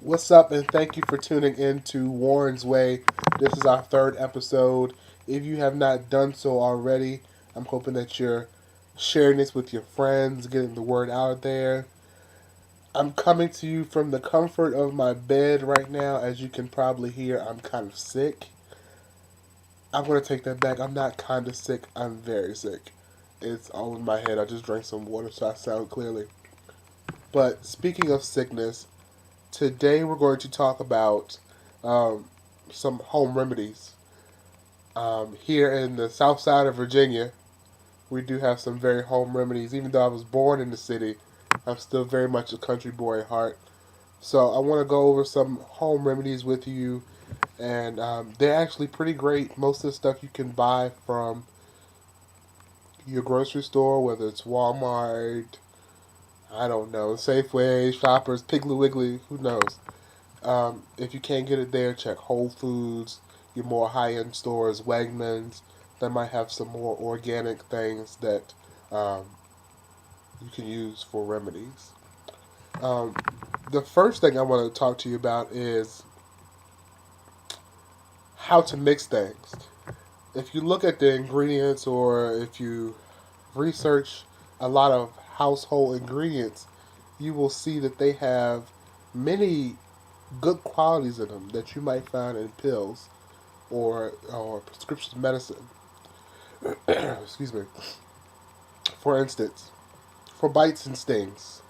What's up, and thank you for tuning in to Warren's Way. This is our third episode. If you have not done so already, I'm hoping that you're sharing this with your friends, getting the word out there. I'm coming to you from the comfort of my bed right now. As you can probably hear, I'm kind of sick. I'm going to take that back. I'm not kind of sick, I'm very sick. It's all in my head. I just drank some water so I sound clearly. But speaking of sickness, today we're going to talk about um, some home remedies. Here in the south side of Virginia, we do have some very home remedies. Even though I was born in the city, I'm still very much a country boy at heart. So I want to go over some home remedies with you, and they're actually pretty great. Most of the stuff you can buy from your grocery store, whether it's Walmart, I don't know, Safeway, Shoppers, Piggly Wiggly, who knows. If you can't get it there, check Whole Foods, your more high-end stores, Wegmans. They might have some more organic things that um, you can use for remedies. Um, the first thing I want to talk to you about is how to mix things. If you look at the ingredients or if you research a lot of household ingredients, you will see that they have many good qualities in them that you might find in pills or prescription medicine. Excuse me. For instance, for bites and stings,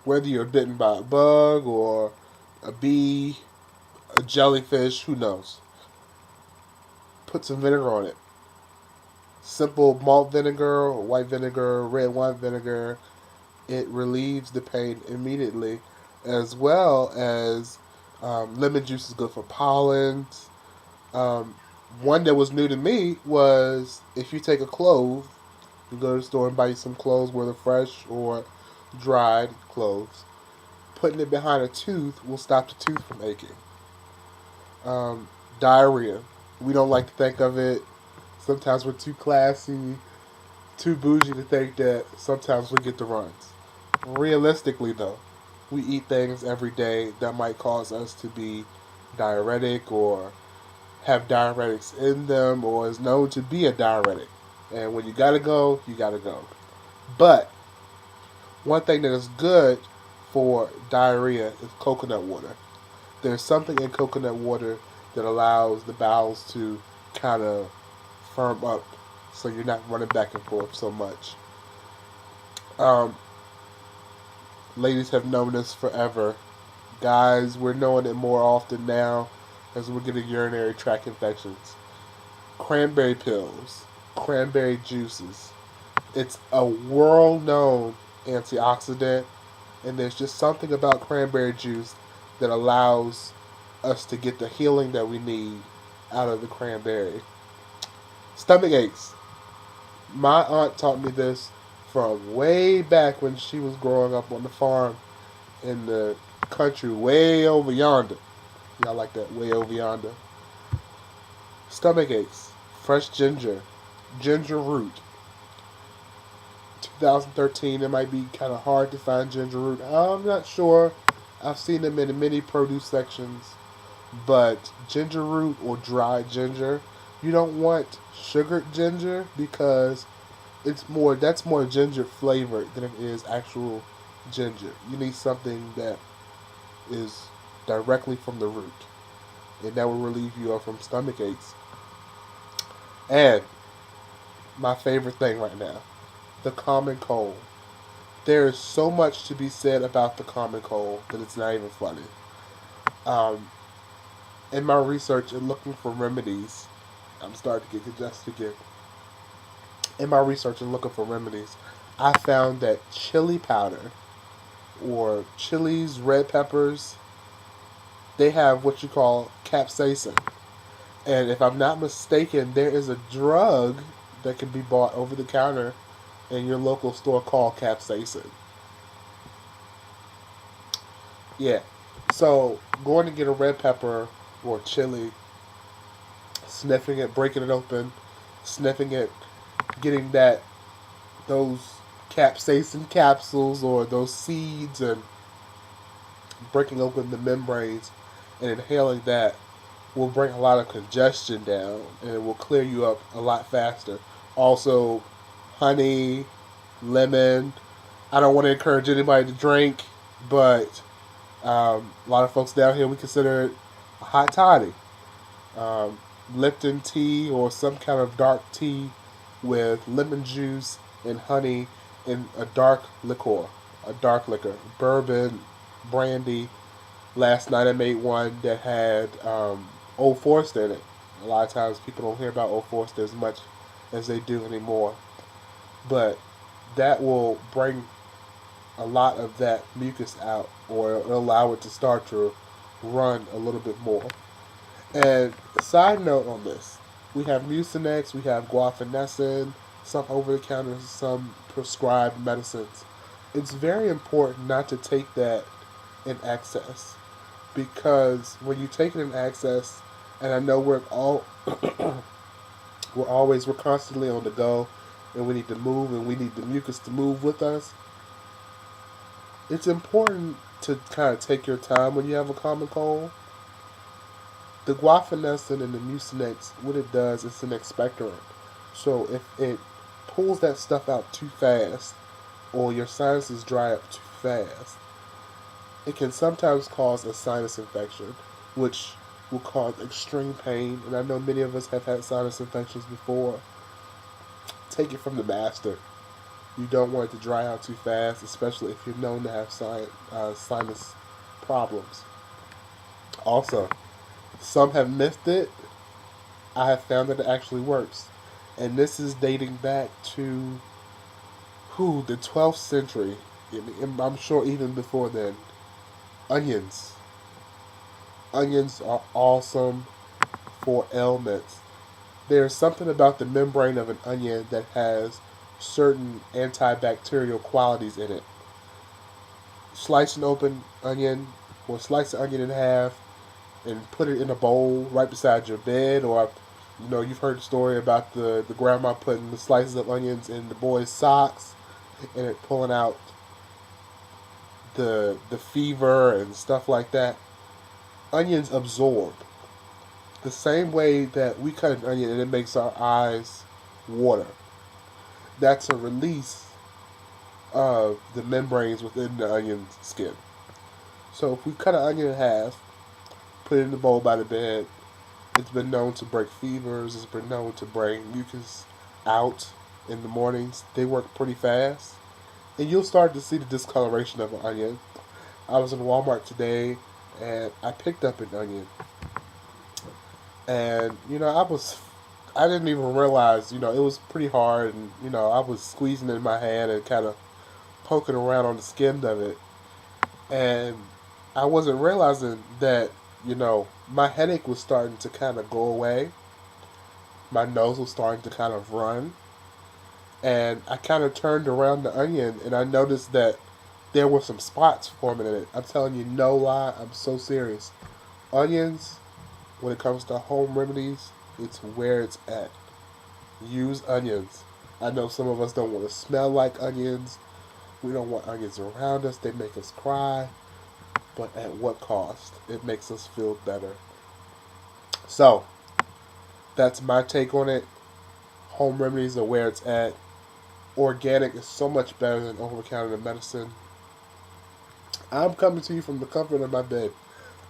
whether you're bitten by a bug or a bee, a jellyfish, who knows? Put some vinegar on it. Simple malt vinegar, or white vinegar, red wine vinegar. It relieves the pain immediately, as well as lemon juice is good for pollens. Um, One that was new to me was if you take a clove, you go to the store and buy you some cloves, whether fresh or dried cloves. Putting it behind a tooth will stop the tooth from aching. Diarrhea. We don't like to think of it. Sometimes we're too classy, too bougie to think that sometimes we get the runs. Realistically, though, we eat things every day that might cause us to be diuretic or have diuretics in them or is known to be a diuretic. And when you gotta go, you gotta go. But one thing that is good for diarrhea is coconut water. There's something in coconut water that allows the bowels to kind of firm up so you're not running back and forth so much. Um, Ladies have known this forever. Guys, we're knowing it more often now as we're getting urinary tract infections. Cranberry pills, cranberry juices. It's a world known antioxidant, and there's just something about cranberry juice that allows us to get the healing that we need out of the cranberry. Stomach aches. My aunt taught me this from way back when she was growing up on the farm in the country way over yonder. Y'all like that way over yonder. Stomach aches. Fresh ginger. Ginger root. 2013, it might be kind of hard to find ginger root. I'm not sure. I've seen them in the many produce sections. But ginger root or dried ginger, you don't want sugared ginger because that's more ginger flavored than it is actual ginger. You need something that is directly from the root, and that will relieve you from stomach aches. And my favorite thing right now, the common cold. There is so much to be said about the common cold that it's not even funny. Um, in my research and looking for remedies, I'm starting to get congested again. In my research and looking for remedies, I found that chili powder or chilies, red peppers, they have what you call capsaicin. And if I'm not mistaken, there is a drug that can be bought over the counter in your local store called capsaicin. Yeah. So going to get a red pepper or chili, sniffing it, breaking it open, sniffing it, getting those capsaicin capsules or those seeds and breaking open the membranes and inhaling that will bring a lot of congestion down and it will clear you up a lot faster. Also, honey, lemon. I don't want to encourage anybody to drink, but a lot of folks down here we consider it a hot toddy. Um, Lipton tea or some kind of dark tea with lemon juice and honey and a dark liquor, bourbon, brandy. Last night I made one that had Old Forester in it. A lot of times people don't hear about Old Forester as much as they do anymore, but that will bring a lot of that mucus out or allow it to start to run a little bit more. And side note on this, we have Mucinex, we have guaifenesin, some over the counter, some prescribed medicines. It's very important not to take that in excess because when you take it in excess, and I know we're all we're constantly on the go, and we need to move, and we need the mucus to move with us. It's important to kind of take your time when you have a common cold. The guaifenesin and the mucinex, what it does is an expectorant. So if it pulls that stuff out too fast, or your sinuses dry up too fast, it can sometimes cause a sinus infection, which will cause extreme pain. And I know many of us have had sinus infections before. Take it from the master. You don't want it to dry out too fast, especially if you're known to have sinus problems. Also, some have missed it. I have found that it actually works. And this is dating back to the 12th century. I'm sure even before then. Onions. Onions are awesome for ailments. There's something about the membrane of an onion that has certain antibacterial qualities in it. Slice an open onion or slice the onion in half and put it in a bowl right beside your bed, or you've heard the story about the grandma putting the slices of onions in the boy's socks and it pulling out the fever and stuff like that. Onions absorb the same way that we cut an onion and it makes our eyes water. That's a release of the membranes within the onion skin. So if we cut an onion in half, put it in the bowl by the bed, it's been known to break fevers. It's been known to bring mucus out in the mornings. They work pretty fast. And you'll start to see the discoloration of an onion. I was in Walmart today and I picked up an onion. And, I didn't even realize, it was pretty hard. And, I was squeezing it in my hand and kind of poking around on the skin of it. And I wasn't realizing that, my headache was starting to kind of go away. My nose was starting to kind of run. And I kind of turned around the onion and I noticed that there were some spots forming in it. I'm telling you, no lie, I'm so serious. Onions, when it comes to home remedies, it's where it's at. Use onions. I know some of us don't want to smell like onions. We don't want onions around us. They make us cry. But at what cost? It makes us feel better. So, that's my take on it. Home remedies are where it's at. Organic is so much better than over-the-counter medicine. I'm coming to you from the comfort of my bed.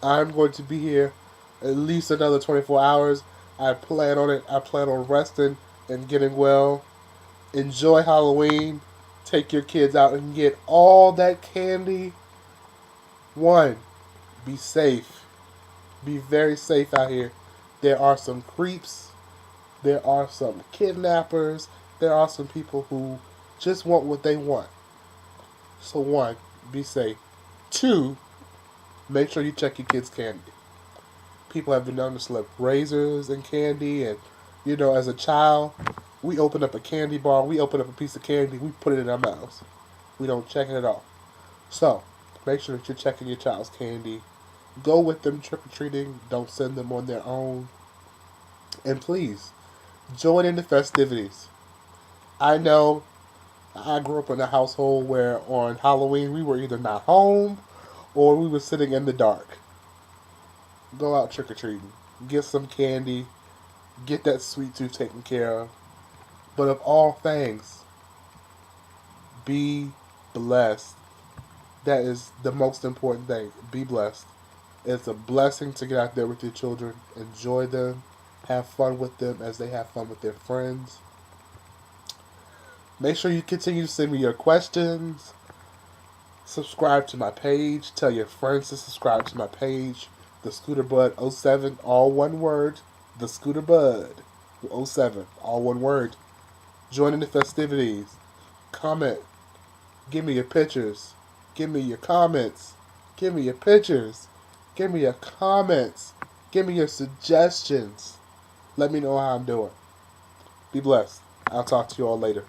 I'm going to be here at least another 24 hours. I plan on it. I plan on resting and getting well. Enjoy Halloween. Take your kids out and get all that candy. One, be safe. Be very safe out here. There are some creeps. There are some kidnappers. There are some people who just want what they want. So one, be safe. Two, make sure you check your kids' candy. People have been known to slip razors and candy, and as a child, we open up a candy bar, we open up a piece of candy, we put it in our mouths. We don't check it at all. So, make sure that you're checking your child's candy. Go with them trick-or-treating. Don't send them on their own. And please, join in the festivities. I know I grew up in a household where on Halloween we were either not home or we were sitting in the dark. Go out trick or treating. Get some candy. Get that sweet tooth taken care of. But of all things, be blessed. That is the most important thing. Be blessed. It's a blessing to get out there with your children. Enjoy them. Have fun with them as they have fun with their friends. Make sure you continue to send me your questions. Subscribe to my page. Tell your friends to subscribe to my page. The Scooter Bud '07, all one word. The Scooter Bud '07, all one word. Join in the festivities. Comment. Give me your pictures. Give me your comments. Give me your pictures. Give me your comments. Give me your suggestions. Let me know how I'm doing. Be blessed. I'll talk to you all later.